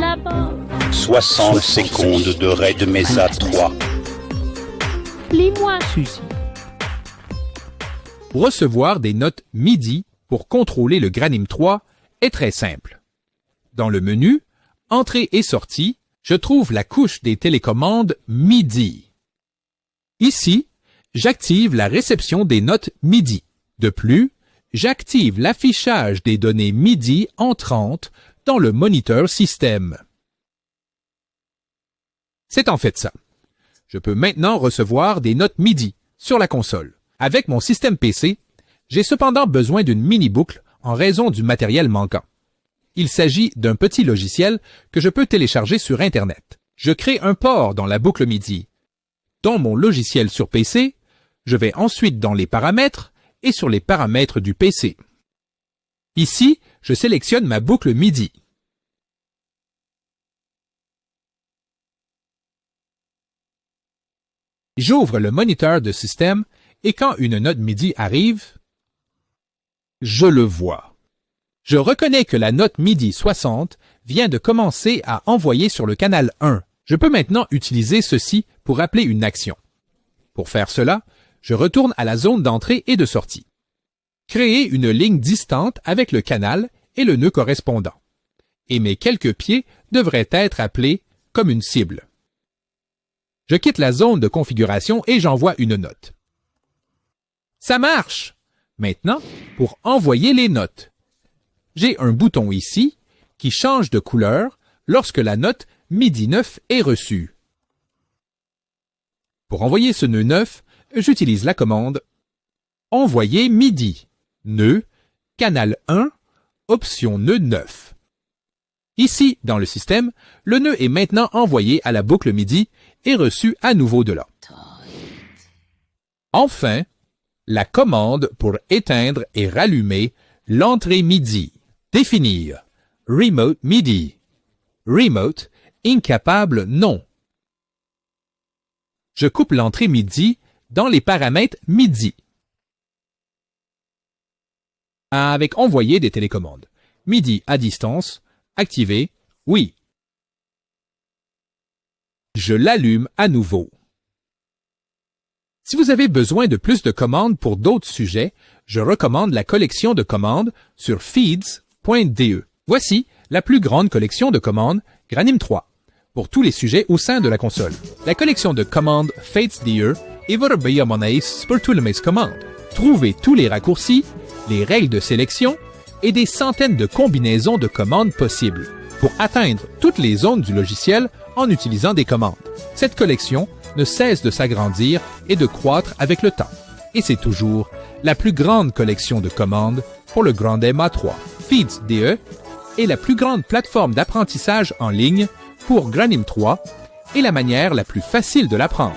d'abord. 60 secondes de Red Mesa 3. Lis-moi, Suzy. Recevoir des notes MIDI pour contrôler le Granim 3 est très simple. Dans le menu « Entrée et sortie », je trouve la couche des télécommandes MIDI. Ici, j'active la réception des notes MIDI. De plus, j'active l'affichage des données MIDI entrantes dans le moniteur système. C'est en fait ça. Je peux maintenant recevoir des notes MIDI sur la console. Avec mon système PC, j'ai cependant besoin d'une mini-boucle en raison du matériel manquant. Il s'agit d'un petit logiciel que je peux télécharger sur Internet. Je crée un port dans la boucle MIDI. Dans mon logiciel sur PC, je vais ensuite dans les paramètres et sur les paramètres du PC. Ici, je sélectionne ma boucle MIDI. J'ouvre le moniteur de système et quand une note MIDI arrive, je le vois. Je reconnais que la note MIDI 60 vient de commencer à envoyer sur le canal 1. Je peux maintenant utiliser ceci pour appeler une action. Pour faire cela, je retourne à la zone d'entrée et de sortie. Créer une ligne distante avec le canal et le nœud correspondant. Et mes quelques pieds devraient être appelés comme une cible. Je quitte la zone de configuration et j'envoie une note. Ça marche! Maintenant, pour envoyer les notes, j'ai un bouton ici qui change de couleur lorsque la note MIDI 9 est reçue. Pour envoyer ce nœud 9, j'utilise la commande « Envoyer MIDI » nœud, canal 1, option nœud 9. Ici, dans le système, le nœud est maintenant envoyé à la boucle MIDI et reçu à nouveau de là. Enfin, la commande pour éteindre et rallumer l'entrée MIDI. Définir Remote MIDI. Remote, incapable, non. Je coupe l'entrée MIDI dans les paramètres MIDI. Avec envoyer des télécommandes. MIDI à distance, activé, oui. Je l'allume à nouveau. Si vous avez besoin de plus de commandes pour d'autres sujets, je recommande la collection de commandes sur feeds.de. Voici la plus grande collection de commandes Granim 3 pour tous les sujets au sein de la console. La collection de commandes feeds.de est votre meilleure monnaie pour toutes mes commandes. Trouvez tous les raccourcis, les règles de sélection et des centaines de combinaisons de commandes possibles pour atteindre toutes les zones du logiciel en utilisant des commandes. Cette collection ne cesse de s'agrandir et de croître avec le temps. Et c'est toujours la plus grande collection de commandes pour le Grandema 3. Feeds.de est la plus grande plateforme d'apprentissage en ligne pour Granim 3 et la manière la plus facile de l'apprendre.